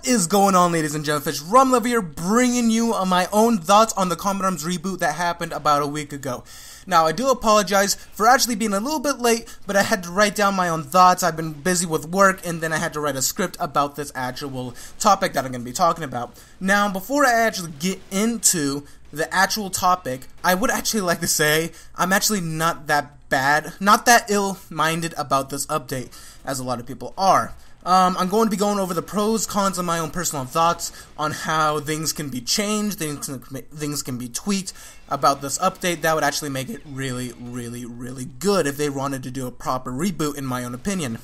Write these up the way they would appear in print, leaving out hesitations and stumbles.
What is going on, ladies and gentlemen? It's Ramenlver here, bringing you my own thoughts on the Common Arms reboot that happened about a week ago. Now, I do apologize for actually being a little bit late, but I had to write down my own thoughts. I've been busy with work, and then I had to write a script about this actual topic that I'm going to be talking about. Now, before I actually get into the actual topic, I would actually like to say I'm actually not that bad, not that ill-minded about this update, as a lot of people are. I'm going to be going over the pros, cons, and my own personal thoughts on how things can be changed, things can be tweaked about this update that would actually make it really, really, really good if they wanted to do a proper reboot, in my own opinion.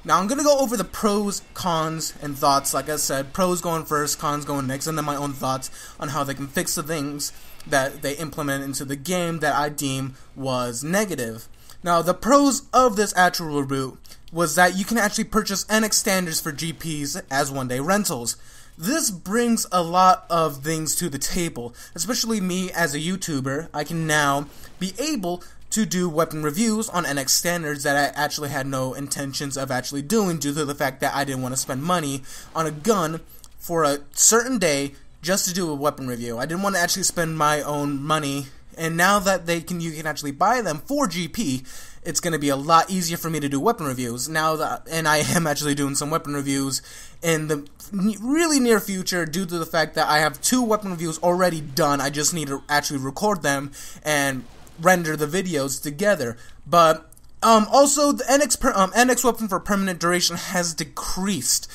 Now, I'm going to go over the pros, cons, and thoughts. Like I said, pros going first, cons going next, and then my own thoughts on how they can fix the things that they implement into the game that I deem was negative. Now, the pros of this actual reboot was that you can actually purchase NX standards for GPs as one-day rentals. This brings a lot of things to the table, especially me as a YouTuber. I can now be able to do weapon reviews on NX standards that I actually had no intentions of actually doing due to the fact that I didn't want to spend money on a gun for a certain day just to do a weapon review. I didn't want to actually spend my own money, and now that you can actually buy them for GP, it's going to be a lot easier for me to do weapon reviews and I am actually doing some weapon reviews in the really near future due to the fact that I have 2 weapon reviews already done. I just need to actually record them and render the videos together. But also the NX weapon for permanent duration has decreased.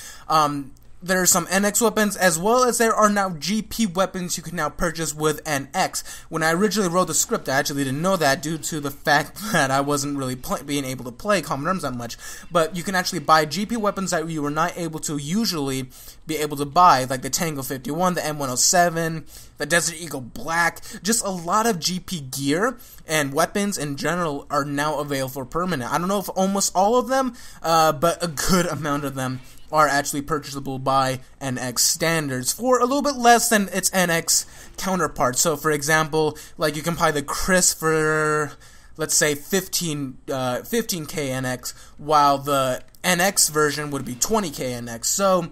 There are some NX weapons, as well as there are now GP weapons you can now purchase with NX. When I originally wrote the script, I actually didn't know that due to the fact that I wasn't really being able to play Common Arms that much. But you can actually buy GP weapons that you were not able to usually be able to buy, like the Tango 51, the M107, the Desert Eagle Black. Just a lot of GP gear and weapons in general are now available for permanent. I don't know if almost all of them, but a good amount of them are actually purchasable by NX standards for a little bit less than its NX counterpart. So, for example, like you can buy the Chris for, let's say, 15k NX, while the NX version would be 20k NX. So,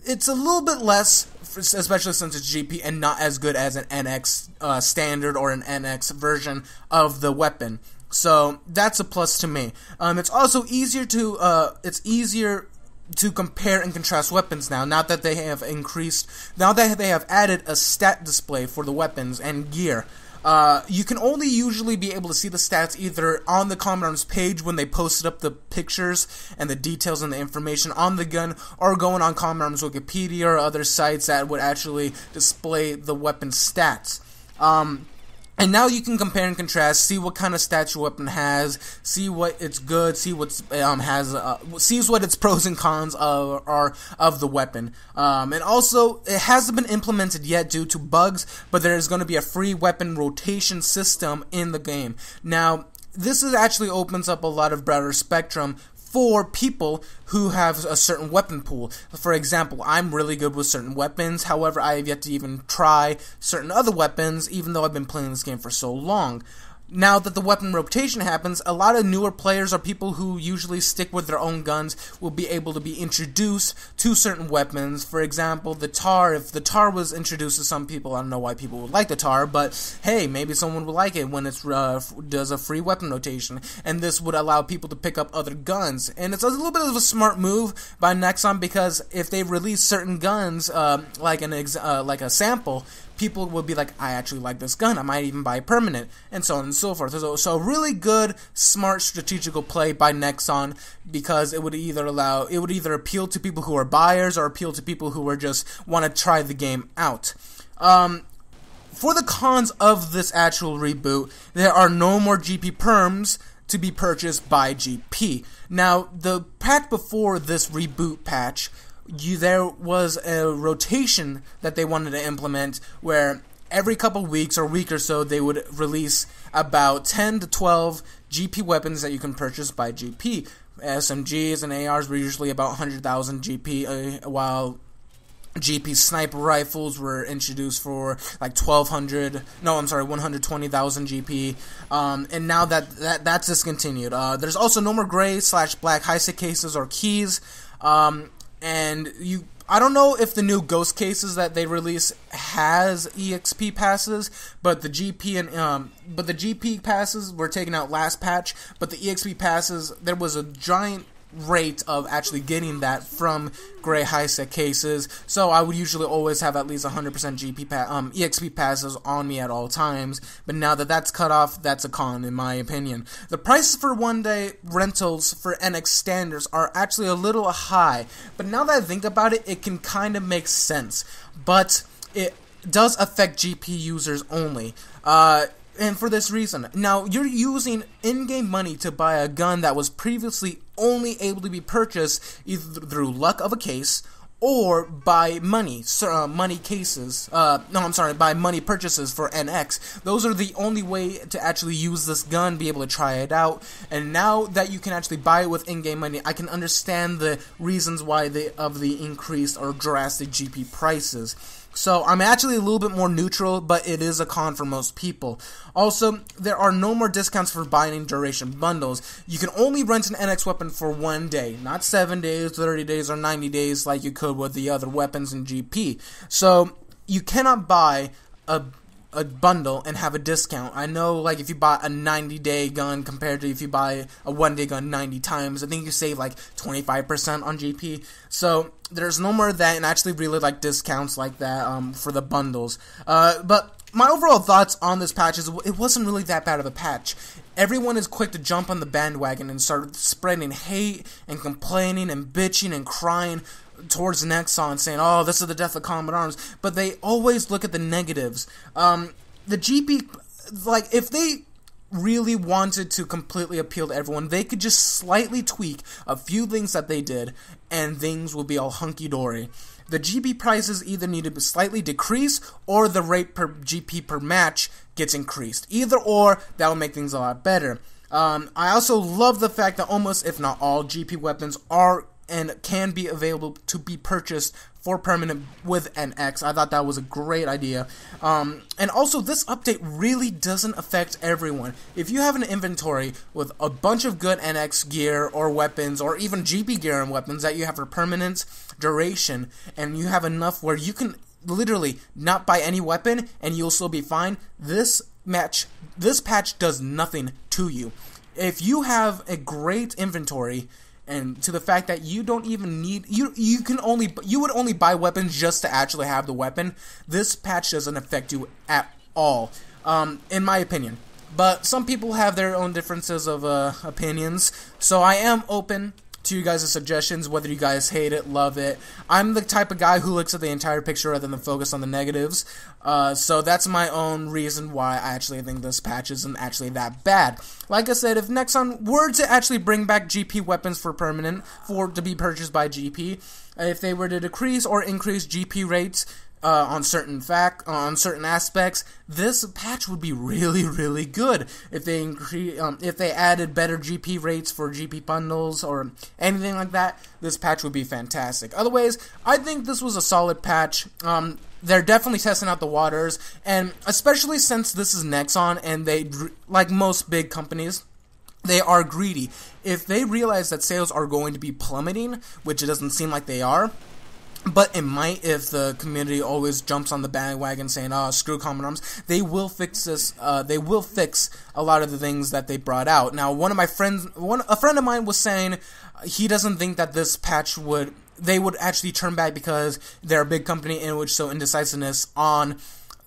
it's a little bit less, especially since it's GP and not as good as an NX standard or an NX version of the weapon. So, that's a plus to me. It's also easier to compare and contrast weapons now that they have added a stat display for the weapons and gear. You can only usually be able to see the stats either on the Common Arms page when they posted up the pictures and the details and the information on the gun, or going on Common Arms Wikipedia or other sites that would actually display the weapon stats. And now you can compare and contrast, see what kind of stats your weapon has, see what it's good, see what sees what its pros and cons are of the weapon. And also, it hasn't been implemented yet due to bugs, but there is going to be a free weapon rotation system in the game. Now, this actually opens up a lot of broader spectrum for people who have a certain weapon pool. For example, I'm really good with certain weapons, however, I have yet to even try certain other weapons, even though I've been playing this game for so long. Now that the weapon rotation happens, a lot of newer players or people who usually stick with their own guns will be able to be introduced to certain weapons. For example, the TAR. If the TAR was introduced to some people, I don't know why people would like the TAR, but hey, maybe someone would like it when it does a free weapon rotation, and this would allow people to pick up other guns. And it's a little bit of a smart move by Nexon, because if they release certain guns, like a sample, people will be like, I actually like this gun, I might even buy permanent, and so on and so forth. So really good, smart, strategical play by Nexon, because it would either appeal to people who are buyers or appeal to people who are just want to try the game out. For the cons of this actual reboot, there are no more GP perms to be purchased by GP. Now, the patch before this reboot patch, there was a rotation that they wanted to implement where every couple weeks or week or so they would release about 10 to 12 GP weapons that you can purchase by GP. SMGs and ARs were usually about 100,000 GP, while GP sniper rifles were introduced for like 120,000 GP, and now that's discontinued. There's also no more gray/black high-sec cases or keys, and I don't know if the new Ghost cases that they release has EXP passes, but the GP passes were taken out last patch. But the EXP passes, there was a giant rate of actually getting that from gray high-sec cases, so I would usually always have at least 100% EXP passes on me at all times, but now that that's cut off, that's a con in my opinion. The prices for one-day rentals for NX standards are actually a little high, but now that I think about it, it can kind of make sense, but it does affect GP users only. And for this reason, now you're using in-game money to buy a gun that was previously only able to be purchased either through luck of a case or by money purchases for NX. Those are the only way to actually use this gun, be able to try it out. And now that you can actually buy it with in-game money, I can understand the reasons why of the increased or drastic GP prices. So I'm actually a little bit more neutral, but it is a con for most people. Also, there are no more discounts for buying duration bundles. You can only rent an NX weapon for 1 day, not 7 days, 30 days, or 90 days like you could with the other weapons in GP. So you cannot buy a bundle and have a discount. I know, like, if you buy a 90-day gun compared to if you buy a 1-day gun 90 times, I think you save like 25% on GP. So there's no more of that, and I actually really like discounts like that for the bundles. But my overall thoughts on this patch is it wasn't really that bad of a patch. Everyone is quick to jump on the bandwagon and start spreading hate and complaining and bitching and crying towards Nexon, saying, oh, this is the death of Combat Arms, but they always look at the negatives. The GP, like, if they really wanted to completely appeal to everyone, they could just slightly tweak a few things that they did, and things will be all hunky-dory. The GP prices either need to slightly decrease, or the rate per GP per match gets increased. Either or, that will make things a lot better. I also love the fact that almost, if not all, GP weapons are and can be available to be purchased for permanent with NX. I thought that was a great idea. And also, this update really doesn't affect everyone. If you have an inventory with a bunch of good NX gear or weapons, or even GP gear and weapons that you have for permanent duration, and you have enough where you can literally not buy any weapon and you'll still be fine, this patch does nothing to you. If you have a great inventory, and to the fact that you don't even need, you would only buy weapons just to actually have the weapon, this patch doesn't affect you at all, in my opinion. But some people have their own differences of opinions, so I am open to you guys' suggestions, whether you guys hate it, love it. I'm the type of guy who looks at the entire picture rather than focus on the negatives, so that's my own reason why I actually think this patch isn't actually that bad. Like I said, if Nexon were to actually bring back GP weapons for permanent, to be purchased by GP, if they were to decrease or increase GP rates on certain aspects, this patch would be really, really good. If they added better GP rates for GP bundles or anything like that, this patch would be fantastic. Otherwise, I think this was a solid patch. They're definitely testing out the waters, and especially since this is Nexon, and they, like most big companies, they are greedy. If they realize that sales are going to be plummeting, which it doesn't seem like they are, but it might if the community always jumps on the bandwagon saying, oh, screw Common Arms, they will fix this, they will fix a lot of the things that they brought out. Now, a friend of mine was saying he doesn't think that this patch they would actually turn back because they're a big company and would show indecisiveness on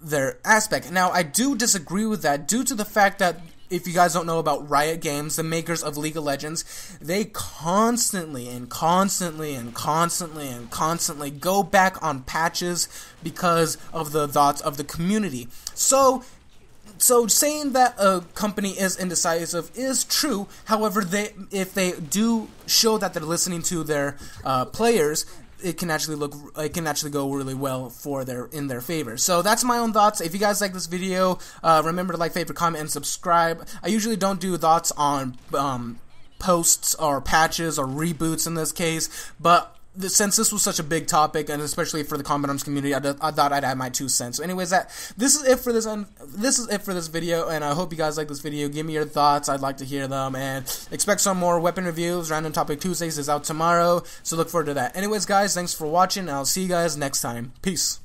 their aspect. Now, I do disagree with that due to the fact that, if you guys don't know about Riot Games, the makers of League of Legends, they constantly go back on patches because of the thoughts of the community. So saying that a company is indecisive is true. However, if they do show that they're listening to their players, it can actually go really well in their favor. So that's my own thoughts. If you guys like this video, remember to like, favorite, comment, and subscribe. I usually don't do thoughts on posts or patches or reboots in this case, but since this was such a big topic, and especially for the Common Arms community, I thought I'd add my 2 cents. So anyways, this is it for this video, and I hope you guys like this video. Give me your thoughts. I'd like to hear them, and expect some more weapon reviews. Random Topic Tuesdays is out tomorrow, so look forward to that. Anyways, guys, thanks for watching, and I'll see you guys next time. Peace.